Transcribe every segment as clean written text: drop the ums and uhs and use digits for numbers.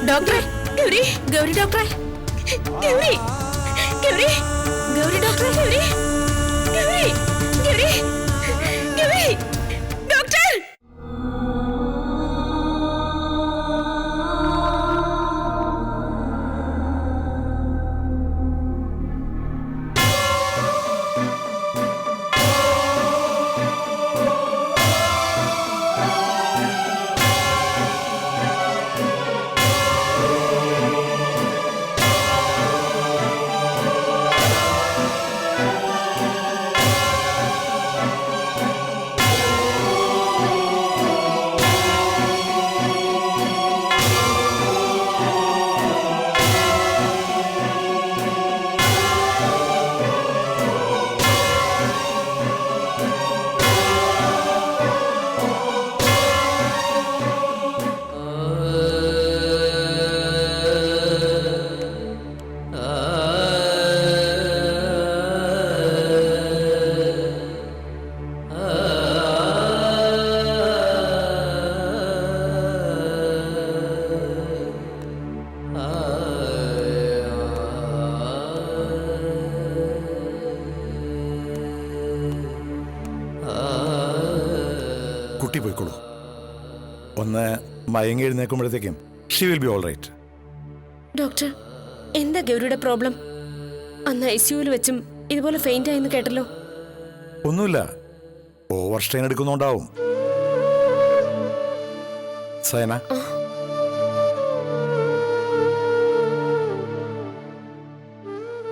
ഡോക്ടറെ, ഗൗരി, ഗൗരി ഡോക്ടറെ, ഗൗരി, ഗൗരി, ഗൗരി ഡോക്ടറെ, ഗൗരി, ഗൗരി, ഗൗരി, ഗൗരി, ഡോക്ടർ. കുട്ടി പോയിക്കോളൂ. ഒന്ന് മയങ്ങി എഴുന്നേക്കുമ്പോഴത്തേക്കും she will be all right. Doctor, എന്താ ഗൗരിയുടെ പ്രോബ്ലം? അന്ന് ICUവിൽ വെച്ചും ഇതുപോലെ ഫെയിന്റ് ആയെന്ന് കേട്ടല്ലോ. ഒന്നുമില്ല, ഓവർ സ്ട്രെയിൻ എടുക്കുന്നുണ്ടാവും. സയന,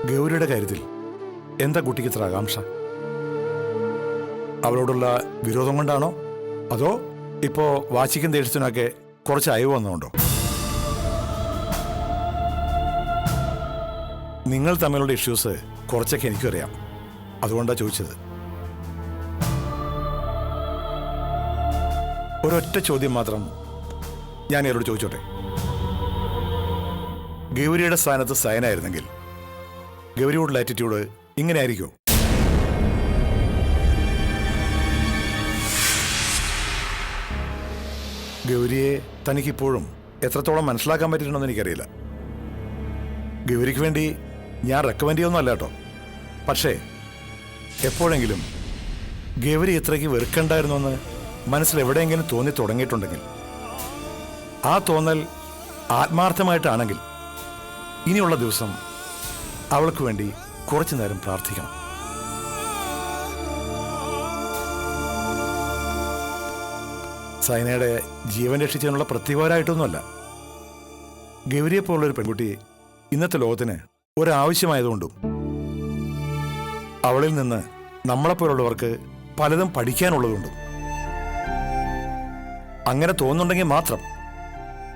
ഗൗരിയുടെ കാര്യത്തിൽ എന്താ കുട്ടിക്ക് ഇത്ര ആകാംക്ഷ? അവളോടുള്ള വിരോധം കൊണ്ടാണോ, അതോ ഇപ്പോ വാശിക്കും ദേഷ്യത്തിനൊക്കെ കുറച്ച് അയവ് വന്നുകൊണ്ടോ? നിങ്ങൾ തമ്മിലുള്ള ഇഷ്യൂസ് കുറച്ചൊക്കെ എനിക്കും അറിയാം, അതുകൊണ്ടാണ് ചോദിച്ചത്. ഒരൊറ്റ ചോദ്യം മാത്രം ഞാൻ ഇവരോട് ചോദിച്ചോട്ടെ. ഗൗരിയുടെ സ്ഥാനത്ത് സയനായിരുന്നെങ്കിൽ ഗൗരിയോടുള്ള ആറ്റിറ്റ്യൂഡ് ഇങ്ങനെ ആയിരിക്കുമോ? ഗൗരിയെ തനിക്കിപ്പോഴും എത്രത്തോളം മനസ്സിലാക്കാൻ പറ്റിയിട്ടുണ്ടെന്ന് എനിക്കറിയില്ല. ഗൗരിക്ക് വേണ്ടി ഞാൻ റെക്കമെൻഡ് ചെയ്യുന്നല്ല കേട്ടോ. പക്ഷേ എപ്പോഴെങ്കിലും ഗൗരി ഇത്രയ്ക്ക് വെറുക്കണ്ടായിരുന്നുവെന്ന് മനസ്സിലെവിടെയെങ്കിലും തോന്നി തുടങ്ങിയിട്ടുണ്ടെങ്കിൽ, ആ തോന്നൽ ആത്മാർത്ഥമായിട്ടാണെങ്കിൽ ഇനിയുള്ള ദിവസം അവൾക്ക് വേണ്ടി കുറച്ചു നേരം പ്രാർത്ഥിക്കണം. സൈനയുടെ ജീവൻ രക്ഷിച്ചതിനുള്ള പ്രതിവാരമായിട്ടൊന്നുമല്ല. ഗൗരിയെ പോലുള്ളൊരു പെൺകുട്ടി ഇന്നത്തെ ലോകത്തിന് ഒരാവശ്യമായതുകൊണ്ടും അവളിൽ നിന്ന് നമ്മളെപ്പോലുള്ളവർക്ക് പലതും പഠിക്കാനുള്ളതുകൊണ്ടും. അങ്ങനെ തോന്നുന്നുണ്ടെങ്കിൽ മാത്രം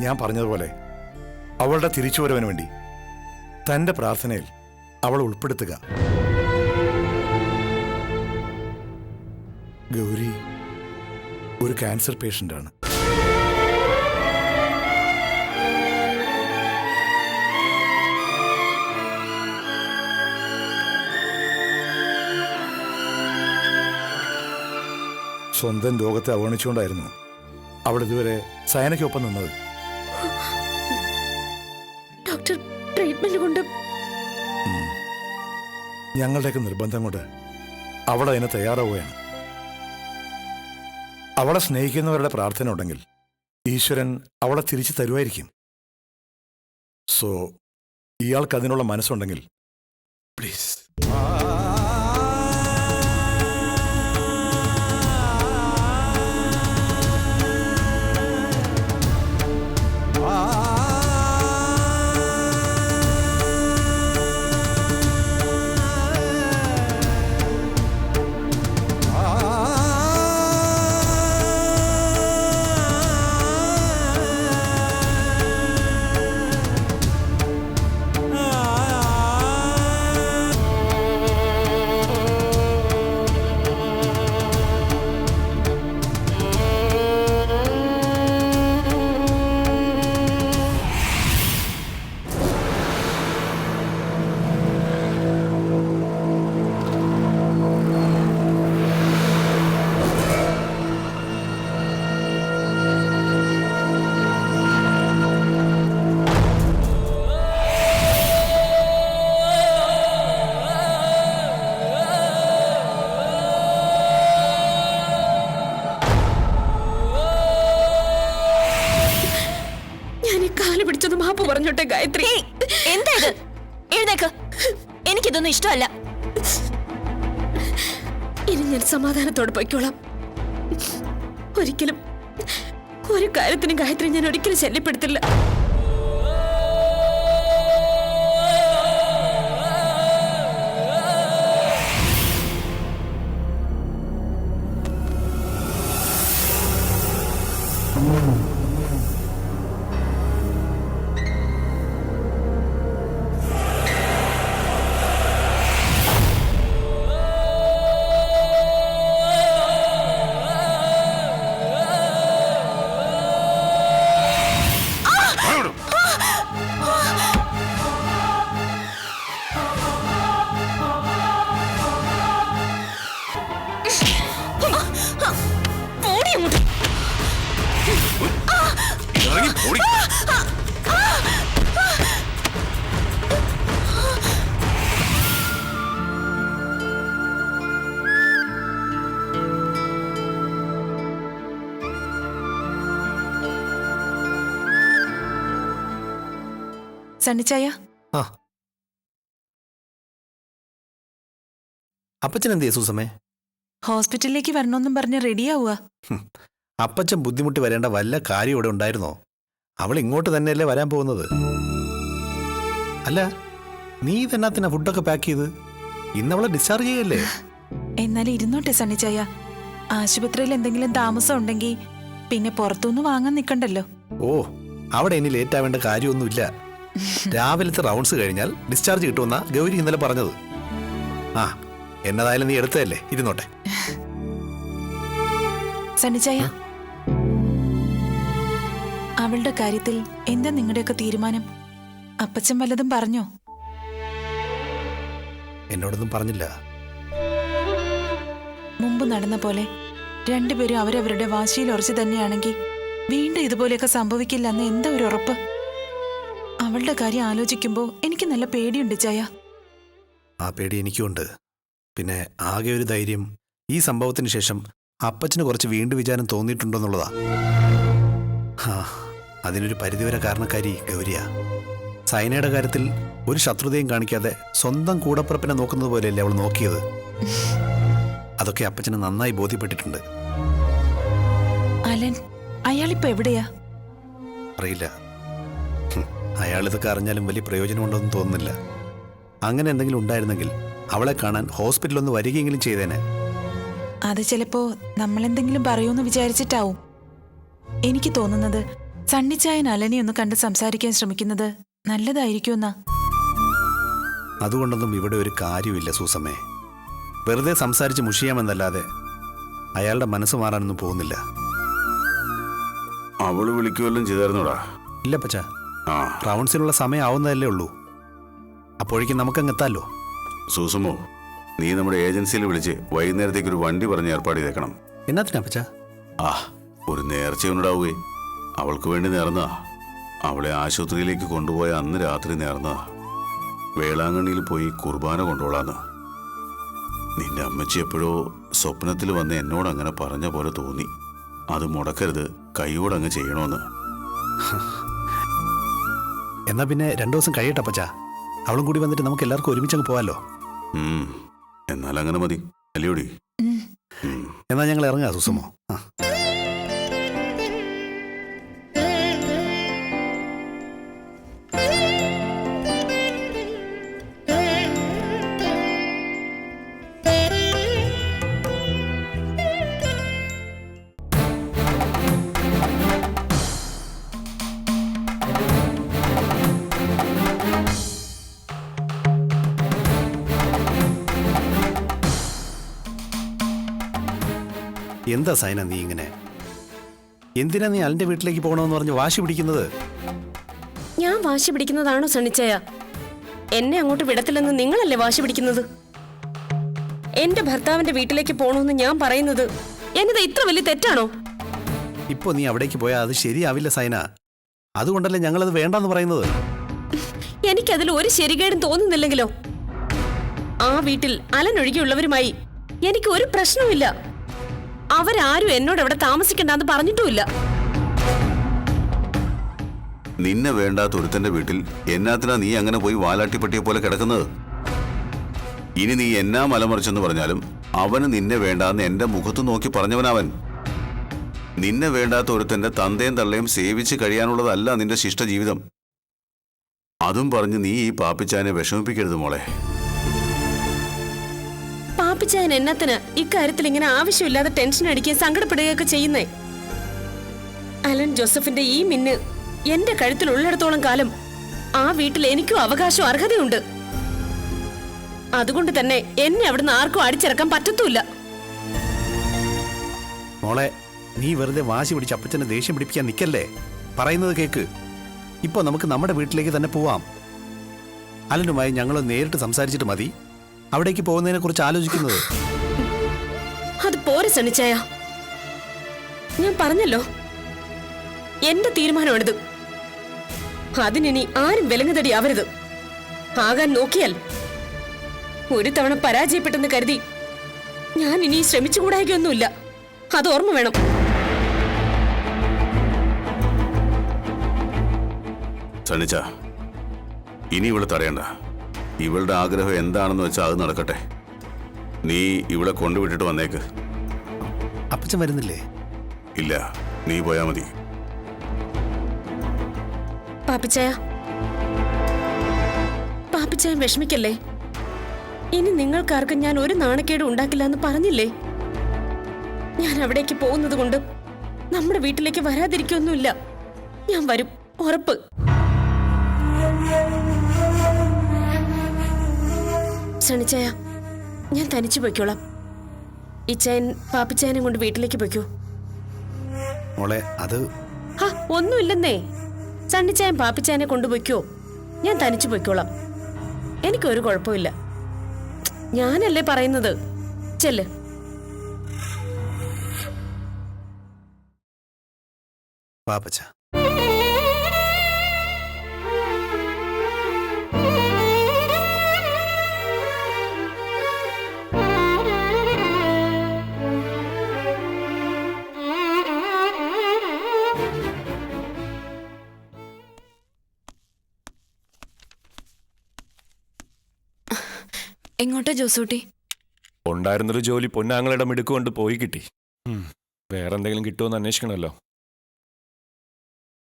ഞാൻ പറഞ്ഞതുപോലെ അവളുടെ തിരിച്ചുവരവിന് വേണ്ടി തൻ്റെ പ്രാർത്ഥനയിൽ അവൾ ഉൾപ്പെടുത്തുക. ഗൗരി ഒരു ക്യാൻസർ പേഷ്യൻ്റാണ്. സ്വന്തം രോഗത്തെ അവഗണിച്ചുകൊണ്ടായിരുന്നു അവൾ ഇതുവരെ സയനയ്ക്കൊപ്പം നിന്നത്. ഡോക്ടർ, ട്രീറ്റ്മെന്റ് കൊണ്ട് ഞങ്ങളുടെയൊക്കെ നിർബന്ധം കൊണ്ട് അവൾ അതിന് തയ്യാറാവുകയാണ്. അവളെ സ്നേഹിക്കുന്നവരുടെ പ്രാർത്ഥന ഉണ്ടെങ്കിൽ ഈശ്വരൻ അവളെ തിരിച്ചു തരുമായിരിക്കും. സോ ഇയാൾക്ക് അതിനുള്ള മനസ്സുണ്ടെങ്കിൽ പ്ലീസ്. ഗായത്രി. എന്താ ഇത്? എഴുന്നേക്ക്. എനിക്കിതൊന്നും ഇഷ്ടമല്ല. ഇനി ഞാൻ സമാധാനത്തോടെ പൊയ്ക്കോളാം. ഒരിക്കലും ഒരു കാര്യത്തിനും ഗായത്രി ഞാൻ ഒരിക്കലും ശല്യപ്പെടുത്തില്ല. സണ്ണിച്ചായ, ആ അപ്പച്ചൻ എന്ത് ചെയ്യും സൂസമ്മേ? ഹോസ്പിറ്റലിലേക്ക് വരണമെന്നും പറഞ്ഞ് റെഡിയാവുക. അപ്പച്ചൻ ബുദ്ധിമുട്ടി വരേണ്ട വല്ല കാര്യം ഇവിടെ ഉണ്ടായിരുന്നോ? അവൾ ഇങ്ങോട്ട് തന്നെയല്ലേ വരാൻ പോകുന്നത്. അല്ല, നീ തന്നെ ഫുഡൊക്കെ പാക്ക് ചെയ്ത് ഇന്നവളെ ഡിസ്ചാർജ് ചെയ്യല്ലേ? എന്നാലും ഇരുന്നോട്ടെ സണ്ണിച്ചായ. ആശുപത്രിയിൽ എന്തെങ്കിലും താമസം ഉണ്ടെങ്കിൽ പിന്നെ പുറത്തുനിന്ന് വാങ്ങാൻ നിൽക്കണ്ടല്ലോ. ഓ, അവിടെ ഇനി ലേറ്റ് ആവേണ്ട കാര്യമൊന്നുമില്ല. രാവിലത്തെ റൗണ്ട്സ് കഴിഞ്ഞാൽ ഡിസ്ചാർജ് കിട്ടുമെന്നാ ഗൗരി ഇന്നലെ പറഞ്ഞത്. ആ, എന്നതായാലും നീ എടുത്തതല്ലേ, ഇരുന്നോട്ടെ. സണ്ണിച്ചായ, അവളുടെ കാര്യത്തിൽ എന്താ നിങ്ങളുടെയൊക്കെ തീരുമാനം? അപ്പച്ചൻ വല്ലതും പറഞ്ഞോ? എന്നോടൊന്നും പറഞ്ഞില്ല. മുമ്പ് നടന്ന പോലെ രണ്ടുപേരും അവരവരുടെ വാശിയിൽ ഉറച്ചു തന്നെയാണെങ്കിൽ വീണ്ടും ഇതുപോലെയൊക്കെ സംഭവിക്കില്ലെന്ന് എന്താ ഒരു ഉറപ്പ്? അവളുടെ കാര്യം ആലോചിക്കുമ്പോൾ എനിക്ക് നല്ല പേടിയുണ്ട് ചായ. ആ പേടി എനിക്കുണ്ട്. പിന്നെ ആകെ ഒരു ധൈര്യം ഈ സംഭവത്തിന് ശേഷം അപ്പച്ചന് കുറച്ച് വീണ്ടും വിചാരം തോന്നിയിട്ടുണ്ടെന്നുള്ളതാ. അതിനൊരു പരിധിവരെ കാരണക്കാരി ഗൗരിയ. സൈനയുടെ കാര്യത്തിൽ ഒരു ശത്രുതയും കാണിക്കാതെ സ്വന്തം കൂടപ്പിറപ്പിനെ നോക്കുന്നത് പോലെയല്ലേ അവൾ നോക്കിയത്. അതൊക്കെ അപ്പച്ചന് നന്നായി ബോധ്യപ്പെട്ടിട്ടുണ്ട്. അലൻ, അയാളിപ്പോ എവിടെയാ? അറിയില്ല. അയാളിതൊക്കെ അറിഞ്ഞാലും വലിയ പ്രയോജനമുണ്ടെന്ന് തോന്നുന്നില്ല. അങ്ങനെ എന്തെങ്കിലും ഉണ്ടായിരുന്നെങ്കിൽ അവളെ കാണാൻ ഹോസ്പിറ്റലൊന്ന് വരികയെങ്കിലും ചെയ്തേനെ. അത് ചിലപ്പോ നമ്മളെന്തെങ്കിലും പറയൂന്ന് വിചാരിച്ചിട്ടാവും. എനിക്ക് തോന്നുന്നത് സണ്ണിച്ചായൻ അലനെ ഒന്ന് കണ്ട് സംസാരിക്കാൻ ശ്രമിക്കുന്നത് നല്ലതായിരിക്കുമെന്നാ. അതുകൊണ്ടൊന്നും ഇവിടെ ഒരു കാര്യമില്ല സൂസമ്മേ. വെറുതെ സംസാരിച്ച് മുഷിയാമെന്നല്ലാതെ അയാളുടെ മനസ്സ് മാറാനൊന്നും പോകുന്നില്ല. അവള് വിളിക്കുവല്ലോ ചെയ്തായിരുന്നോടാ? ഇല്ല പച്ച, ആ, റൗണ്ട്സിനുള്ള സമയം ആവുന്നതല്ലേ ഉള്ളൂ. അപ്പോഴേക്കും നമുക്കങ്ങ് എത്താലോ. സൂസമോ, നീ നമ്മുടെ ഏജൻസിയിൽ വിളിച്ച് വൈകുന്നേരത്തേക്ക് ഒരു വണ്ടി പറഞ്ഞ് ഏർപ്പാട് ചെയ്തേക്കണം. എന്നാത്തിനാ പച്ച? ആ, ഒരു നേർച്ചയുണ്ടാവുകയെ. അവൾക്ക് വേണ്ടി നേർന്നതാ. അവളെ ആശുപത്രിയിലേക്ക് കൊണ്ടുപോയ അന്ന് രാത്രി നേർന്നതാ. വേളാങ്കണ്ണിയിൽ പോയി കുർബാന കൊണ്ടുപോളാന്ന്. നിന്റെ അമ്മച്ചി എപ്പോഴോ സ്വപ്നത്തിൽ വന്ന് എന്നോട് അങ്ങനെ പറഞ്ഞ പോലെ തോന്നി. അത് മുടക്കരുത്, കൈയോടങ്ങ് ചെയ്യണമെന്ന്. എന്നാ പിന്നെ 2 ദിവസം കഴിയട്ടെ പച്ച. അവളും കൂടി വന്നിട്ട് നമുക്ക് എല്ലാവർക്കും ഒരുമിച്ചങ്ങ് പോവാലോ. എന്നാൽ അങ്ങനെ മതി അല്ലയോടി? എന്നാ ഞങ്ങൾ ഇറങ്ങാ സുസുമോ. ആ, എന്താ സൈന നീ ഇങ്ങനെ? എന്തിനാ നീ അലിന്റെ വീട്ടിലേക്ക് പോകണമെന്ന് പറഞ്ഞ് വാശി പിടിക്കുന്നത്? ഞാൻ വാശി പിടിക്കുന്നതാണോ സണ്ണിച്ചായ? എന്നെ അങ്ങോട്ട് വിടത്തില്ലെന്ന് നിങ്ങളല്ലേ വാശി പിടിക്കുന്നത്? എന്റെ ഭർത്താവിന്റെ വീട്ടിലേക്ക് പോകണമെന്ന് ഞാൻ പറയുന്നത് എന്നത് ഇത്ര വലിയ തെറ്റാണോ? ഇപ്പൊ നീ അവിടേക്ക് പോയാൽ അത് ശരിയാവില്ല സൈന. അതുകൊണ്ടല്ലേ ഞങ്ങളത് വേണ്ടെന്ന് പറയുന്നത്. എനിക്കതിൽ ഒരു ശരികേടും തോന്നുന്നില്ലെങ്കിലോ? ആ വീട്ടിൽ അലനൊഴികെയുള്ളവരുമായി എനിക്ക് ഒരു പ്രശ്നവുമില്ല. അവരാരും എന്നോട് അവിടെ താമസിക്കണ്ടെന്ന് പറഞ്ഞിട്ടുമില്ല. നിന്നെ വേണ്ടാത്ത ഒരുത്തന്റെ വീട്ടിൽ എന്നാത്തിനാ നീ അങ്ങനെ പോയി വാലാട്ടിപ്പട്ടിയെ പോലെ കിടക്കുന്നത്? ഇനി നീ എന്നാ മലമറിച്ചെന്ന് പറഞ്ഞാലും അവന് നിന്നെ വേണ്ടാന്ന് എന്റെ മുഖത്ത് നോക്കി പറഞ്ഞവനവൻ. നിന്നെ വേണ്ടാത്ത ഒരുത്തന്റെ തന്തയും തള്ളയും സേവിച്ച് കഴിയാനുള്ളതല്ല നിന്റെ ശിഷ്ടജീവിതം. അതും പറഞ്ഞ് നീ ഈ പാപ്പിച്ചാനെ വിഷമിപ്പിക്കരുത് മോളെ. പാപ്പിച്ചായൻ എന്നത്തിന് ഇക്കാര്യത്തിൽ ഇങ്ങനെ ആവശ്യമില്ലാതെ ടെൻഷൻ അടിക്കുകയും സങ്കടപ്പെടുകയൊക്കെ ചെയ്യുന്നേ? അലൻ ജോസഫിന്റെ ഈ മിന്ന് എന്റെ കഴുത്തിൽ ഉള്ളിടത്തോളം കാലം ആ വീട്ടിൽ എനിക്കും അവകാശവും അർഹതയുണ്ട്. അതുകൊണ്ട് തന്നെ എന്നെ അവിടുന്ന് ആർക്കും അടിച്ചിറക്കാൻ പറ്റത്തുമില്ല. മോളെ, നീ വെറുതെ വാശി പിടിച്ച് അപ്പച്ചനെ ദേഷ്യം പിടിപ്പിക്കാൻ നിൽക്കല്ലേ. പറയുന്നത് കേക്ക്. ഇപ്പോൾ നമുക്ക് നമ്മുടെ വീട്ടിലേക്ക് തന്നെ പോവാം. അലനുമായി ഞങ്ങൾ നേരിട്ട് സംസാരിച്ചിട്ട് മതി അവിടേക്ക് പോകുന്നതിനെ കുറിച്ച് ആലോചിക്കുന്നത്. അത് പോരെ സണ്ണിച്ചായ. ഞാൻ പറഞ്ഞല്ലോ, എന്റെ തീരുമാനമാണിത്. അതിനി ആരും വിലങ്ങുതടി ആവരുത്. ആകാൻ നോക്കിയാൽ ഒരു തവണ പരാജയപ്പെട്ടെന്ന് കരുതി ഞാൻ ഇനി ശ്രമിച്ചുകൂടായിക്കൊന്നുമില്ല. അത് ഓർമ്മ വേണം. സണ്ണിച്ച, ഇനി ഇവളെ തടയണ്ട. ഇവളുടെ ആഗ്രഹം എന്താണെന്ന് വെച്ചാൽ അത് നടക്കട്ടെ. നീ ഇവളെ കൊണ്ടുവിട്ടിട്ട് വന്നേക്ക്. അപ്പച്ചൻ വരുന്നില്ലേ? ഇല്ല, നീ പോയാ മതി. പാപ്പിച്ചായ, പാപ്പിച്ചായ വിഷമിക്കല്ലേ. ഇനി നിങ്ങൾക്കാർക്കും ഞാൻ ഒരു നാണക്കേടും ഉണ്ടാക്കില്ല എന്ന് പറഞ്ഞില്ലേ? ഞാൻ അവിടേക്ക് പോകുന്നത് കൊണ്ട് നമ്മുടെ വീട്ടിലേക്ക് വരാതിരിക്കൊന്നുമില്ല. ഞാൻ വരും, ഉറപ്പ്. സണിച്ചായ, ഞാൻ തനിച്ചു പൊയ്ക്കോളാം. ഇച്ചായൻ പാപ്പിച്ചായനെ കൊണ്ട് വീട്ടിലേക്ക് പൊയ്ക്കോ. മോളെ, അത് ഒന്നുമില്ലെന്നേ. സണ്ണിച്ചായൻ പാപ്പിച്ചായനെ കൊണ്ടുപോയിക്കോ. ഞാൻ തനിച്ചു പൊയ്ക്കോളാം. എനിക്കൊരു കുഴപ്പമില്ല. ഞാനല്ലേ പറയുന്നത്. ചെല്ല്. പാപ്പച്ച, എങ്ങോട്ടാ ജോസൂട്ടി? ഉണ്ടായിരുന്നൊരു ജോലി പൊന്നാങ്ങളുടെ മിടുക്കുകൊണ്ട് പോയി കിട്ടി. വേറെന്തെങ്കിലും കിട്ടുമെന്ന് അന്വേഷിക്കണമല്ലോ.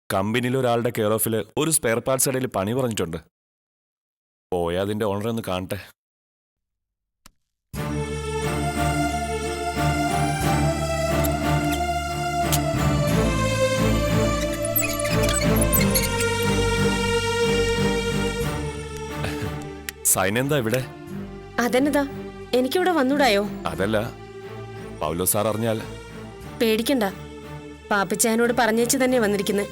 കമ്പനിയിൽ ഒരാളുടെ കെയർ ഓഫിൽ ഒരു സ്പെയർ പാർട്സ് കടയിൽ പണി പറഞ്ഞിട്ടുണ്ട്. പോയാൽ അതിന്റെ ഓണർ ഒന്ന് കാണട്ടെ. സൈനെന്താ ഇവിടെ? അതെന്നതാ, എനിക്കിവിടെ വന്നൂടായോ? അതല്ല, പൗലോ സാർ അറിഞ്ഞാൽ. പേടിക്കണ്ട, പാപ്പിച്ചായനോട് പറഞ്ഞേച്ച് തന്നെ വന്നിരിക്കുന്നത്.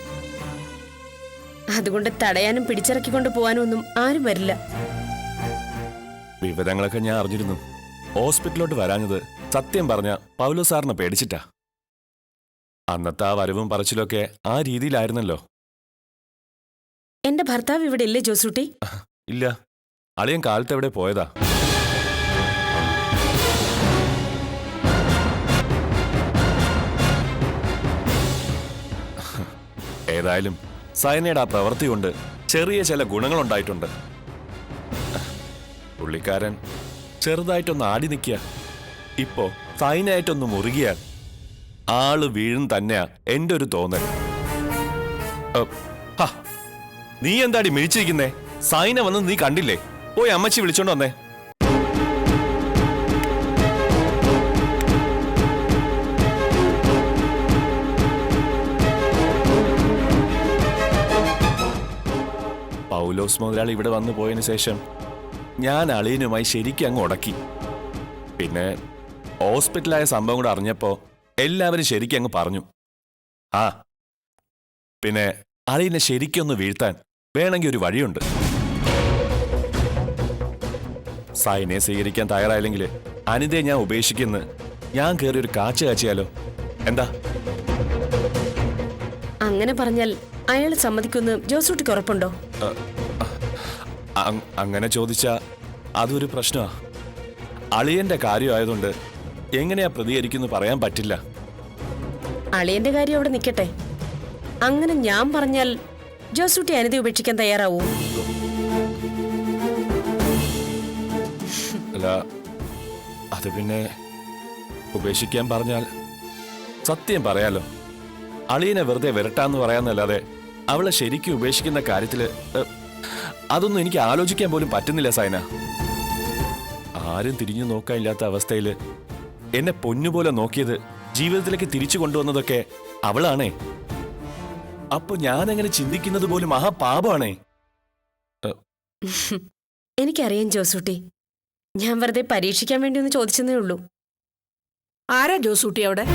അതുകൊണ്ട് തടയാനും പിടിച്ചിറക്കിക്കൊണ്ട് പോകാനും ഒന്നും ആരും വരില്ല. വിവരങ്ങളൊക്കെ ഞാൻ അറിഞ്ഞിരുന്നു. ഹോസ്പിറ്റലിലോട്ട് വരാഞ്ഞത് സത്യം പറഞ്ഞ പൗലോ സാറിനെ പേടിച്ചിട്ടാ. അന്നത്തെ ആ വരവും പറച്ചിലൊക്കെ ആ രീതിയിലായിരുന്നല്ലോ. എന്റെ ഭർത്താവ് ഇവിടെ ഇല്ലേ ജോസൂട്ടി? ഇല്ല, അളിയൻ കാലത്ത് എവിടെ പോയതാ. ഏതായാലും സൈനയുടെ ആ പ്രവൃത്തി കൊണ്ട് ചെറിയ ചില ഗുണങ്ങളുണ്ടായിട്ടുണ്ട്. പുള്ളിക്കാരൻ ചെറുതായിട്ടൊന്ന് ആടി നിൽക്കുക. ഇപ്പോ സൈനയായിട്ടൊന്ന് മുറുകിയാൽ ആള് വീഴും തന്നെയാ എന്റെ ഒരു തോന്നൽ. നീ എന്താടി മിഴിച്ചിരിക്കുന്നേ? സൈന വന്ന് നീ കണ്ടില്ലേ? പോയി അമ്മച്ചി വിളിച്ചോണ്ട് വന്നേ. പൗലോസ് മുതലാളി ഇവിടെ വന്നു പോയതിനു ശേഷം ഞാൻ അളിയനുമായി ശരിക്കും അങ്ങ് ഉടക്കി. പിന്നെ ഹോസ്പിറ്റലായ സംഭവം കൂടെ അറിഞ്ഞപ്പോ എല്ലാവരും ശരിക്കും അങ്ങ് പറഞ്ഞു. പിന്നെ അളിയനെ ശരിക്കൊന്ന് വീഴ്ത്താൻ വേണമെങ്കിൽ ഒരു വഴിയുണ്ട്. സൈനെ സ്വീകരിക്കാൻ തയ്യാറായില്ലെങ്കിൽ അനിതയെ ഞാൻ ഉപേക്ഷിക്കുന്നു. ഞാൻ കയറി ഒരു കാച്ചു കാച്ചിയാലോ? എന്താ? അങ്ങനെ പറഞ്ഞാൽ അയാൾ സമ്മതിക്കുമെന്ന് ജോസൂട്ടിക്ക് ഉറപ്പുണ്ടോ? അങ്ങനെ ചോദിച്ചാ അതൊരു പ്രശ്നമാ. അളിയന്റെ കാര്യമായതുകൊണ്ട് എങ്ങനെയാ പ്രതികരിക്കുന്നു പറയാൻ പറ്റില്ല. അളിയന്റെ കാര്യം അവിടെ നിൽക്കട്ടെ. അങ്ങനെ ഞാൻ പറഞ്ഞാൽ ജോസൂട്ടി അനിത ഉപേക്ഷിക്കാൻ തയ്യാറാവൂ? അല്ല, അത് പിന്നെ ഉപേക്ഷിക്കാൻ പറഞ്ഞാൽ സത്യം പറയാലോ, അളിയനെ വെറുതെ വരട്ടാന്ന് പറയാന്നല്ലാതെ അവളെ ശരിക്കും ഉപേക്ഷിക്കുന്ന കാര്യത്തില് അതൊന്നും എനിക്ക് ആലോചിക്കാൻ പോലും പറ്റുന്നില്ല സൈന. ആരും തിരിഞ്ഞു നോക്കാനില്ലാത്ത അവസ്ഥയില് എന്നെ പൊന്നുപോലെ നോക്കിയത്, ജീവിതത്തിലേക്ക് തിരിച്ചു കൊണ്ടുവന്നതൊക്കെ അവളാണേ. അപ്പൊ ഞാനങ്ങനെ ചിന്തിക്കുന്നത് പോലും മഹാപാപമാണേ. എനിക്കറിയാം ജോസൂട്ടി, ഞാൻ വെറുതെ പരീക്ഷിക്കാൻ വേണ്ടി ഒന്ന് ചോദിച്ചെന്നേ ഉള്ളൂ. ആരാ ജോസൂട്ടി അവിടെ?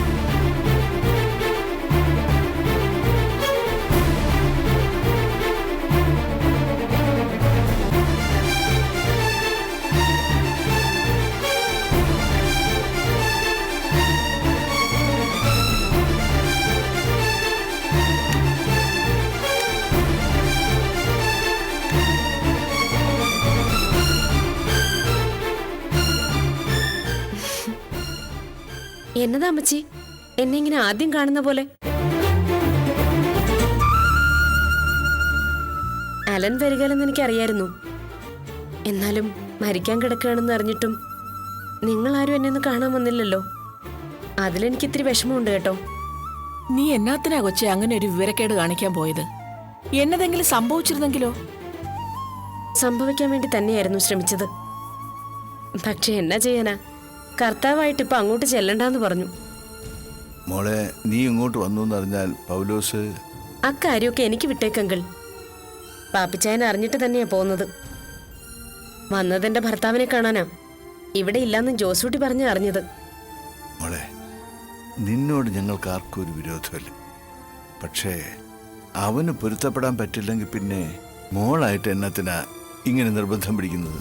എന്നതാ അമ്മച്ചി, എന്നെ ഇങ്ങനെ ആദ്യം കാണുന്ന പോലെ? അലൻ വരികയില്ലെന്ന് എനിക്കറിയായിരുന്നു. എന്നാലും മരിക്കാൻ കിടക്കുകയാണെന്ന് അറിഞ്ഞിട്ടും നിങ്ങളാരും എന്നെ ഒന്ന് കാണാൻ വന്നില്ലല്ലോ. അതിലെനിക്കിത്തിരി വിഷമമുണ്ട് കേട്ടോ. നീ എന്നാത്തിനാ കൊച്ചെ അങ്ങനെ ഒരു വിവരക്കേട് കാണിക്കാൻ പോയത്? എന്നതെങ്കിലും സംഭവിച്ചിരുന്നെങ്കിലോ? സംഭവിക്കാൻ വേണ്ടി തന്നെയായിരുന്നു ശ്രമിച്ചത്. പക്ഷെ എന്നാ ചെയ്യാനാ, കർത്താവായിട്ട് ഇപ്പൊ അങ്ങോട്ട് ചെല്ലണ്ടെന്ന് പറഞ്ഞു. മോളെ, നീ ഇങ്ങോട്ട് വന്നു എന്നറിഞ്ഞാൽ പൗലോസ്... അക്കാര്യമൊക്കെ എനിക്ക് വിട്ടേക്കെങ്കിൽ. പാപ്പിച്ചായൻ അറിഞ്ഞിട്ട് തന്നെയാ പോകുന്നത്. വന്നതെന്റെ ഭർത്താവിനെ കാണാനാ. ഇവിടെ ഇല്ലാന്ന് ജോസൂട്ടി പറഞ്ഞ് അറിഞ്ഞത്. മോളെ, നിന്നോട് ഞങ്ങൾക്ക് ആർക്കും ഒരു വിരോധമില്ല. പക്ഷേ അവന് പൊരുത്തപ്പെടാൻ പറ്റില്ലെങ്കിൽ പിന്നെ മോളായിട്ട് എന്നത്തിനാ ഇങ്ങനെ നിർബന്ധം പിടിക്കുന്നത്?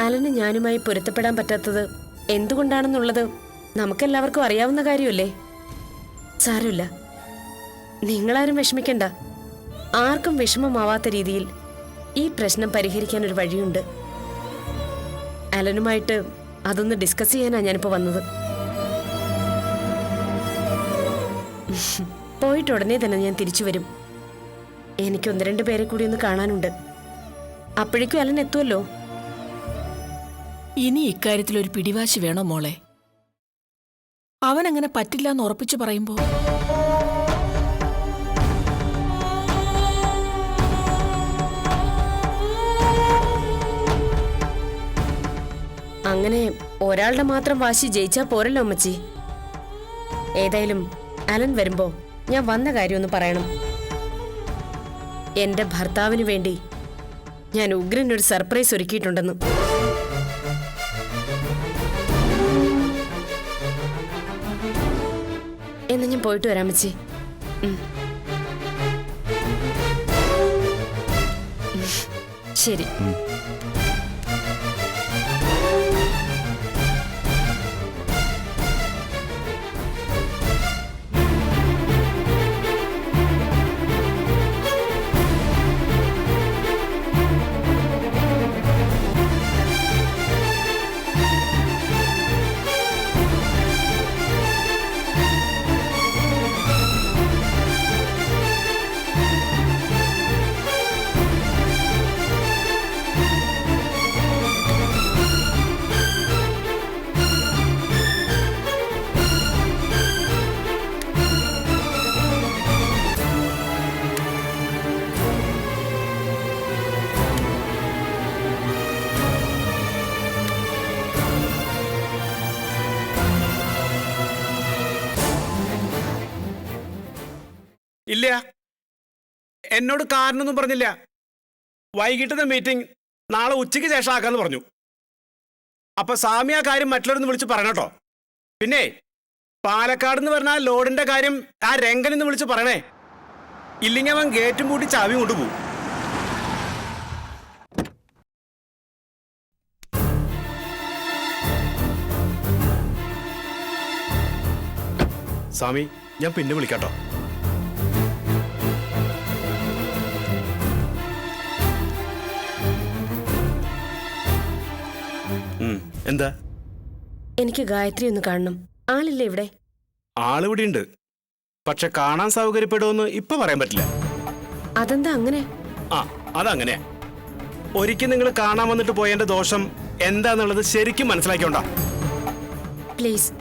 അലന് ഞാനുമായി പൊരുത്തപ്പെടാൻ പറ്റാത്തത് എന്തുകൊണ്ടാണെന്നുള്ളത് നമുക്കെല്ലാവർക്കും അറിയാവുന്ന കാര്യമല്ലേ. സാരമില്ല, നിങ്ങളാരും വിഷമിക്കണ്ട. ആർക്കും വിഷമമാവാത്ത രീതിയിൽ ഈ പ്രശ്നം പരിഹരിക്കാൻ ഒരു വഴിയുണ്ട്. അലനുമായിട്ട് അതൊന്ന് ഡിസ്കസ് ചെയ്യാനാ ഞാനിപ്പോ വന്നത്. പോയിട്ട് ഉടനെ തന്നെ ഞാൻ തിരിച്ചു വരും. എനിക്ക് 1-2 പേരെ കൂടി ഒന്ന് കാണാനുണ്ട്. അപ്പോഴേക്കും അലൻ എത്തുമല്ലോ. ഇനി ഇക്കാര്യത്തിൽ ഒരു പിടിവാശി വേണോ മോളെ? അവനങ്ങനെ പറ്റില്ല എന്ന് ഉറപ്പിച്ചു പറയുമ്പോ അങ്ങനെ ഒരാളുടെ മാത്രം വാശി ജയിച്ചാ പോരല്ലോ അമ്മച്ചി. ഏതായാലും അലൻ വരുമ്പോ ഞാൻ വന്ന കാര്യം ഒന്ന് പറയണം. എന്റെ ഭർത്താവിന് വേണ്ടി ഞാൻ ഉഗ്രനൊരു സർപ്രൈസ് ഒരുക്കിയിട്ടുണ്ടെന്ന്. എന്നാ ഞാൻ പോയിട്ട് വരാം അമ്മച്ചി. ശരി. ഇല്ല, എന്നോട് കാരണമൊന്നും പറഞ്ഞില്ല. വൈകിട്ടത്തെ മീറ്റിംഗ് നാളെ ഉച്ചയ്ക്ക് ശേഷം ആക്കാന്ന് പറഞ്ഞു. അപ്പൊ സ്വാമി ആ കാര്യം മറ്റുള്ളവരൊന്ന് വിളിച്ച് പറയണം കേട്ടോ. പിന്നെ പാലക്കാട് എന്ന് പറഞ്ഞാൽ ലോഡിന്റെ കാര്യം ആ രംഗനെന്ന് വിളിച്ച് പറയണേ. ഇല്ലെങ്കിൽ അവൻ ഗേറ്റും പൂട്ടി ചാവിയും കൊണ്ടുപോകും. സ്വാമി, ഞാൻ പിന്നെ വിളിക്കാട്ടോ. എന്താ? എനിക്ക് ഗായത്രി ഒന്ന് കാണണം. ആളില്ലേ ഇവിടെ? ആളിവിടെ ഉണ്ട്. പക്ഷെ കാണാൻ സൗകര്യപ്പെടുമെന്ന് ഇപ്പൊ പറയാൻ പറ്റില്ല. അതെന്താ അങ്ങനെ? ആ അതങ്ങനെയാ. ഒരിക്കൽ നിങ്ങൾ കാണാൻ വന്നിട്ട് പോയതിന്റെ ദോഷം എന്താന്നുള്ളത് ശരിക്കും മനസ്സിലാക്കിയോണ്ടാ. പ്ലീസ്,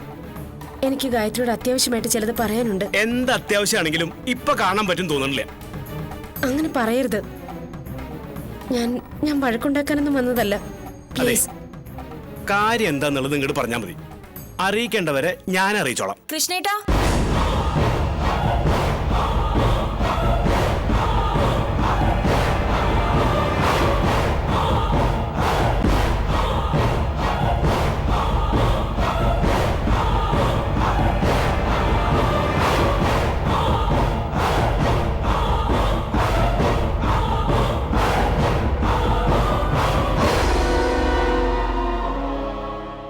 എനിക്ക് ഗായത്രിയോട് അത്യാവശ്യമായിട്ട് ചിലത് പറയാനുണ്ട്. എന്ത് അത്യാവശ്യമാണെങ്കിലും ഇപ്പൊ കാണാൻ പറ്റും തോന്നണില്ല. അങ്ങനെ പറയരുത്. ഞാൻ വഴക്കുണ്ടാക്കാനൊന്നും വന്നതല്ല. അതെ, പ്ലീസ്. കാര്യം എന്താന്നുള്ളത് ഇങ്ങോട്ട് പറഞ്ഞാൽ മതി. അറിയിക്കേണ്ടവരെ ഞാൻ അറിയിച്ചോളാം. കൃഷ്ണേട്ടാ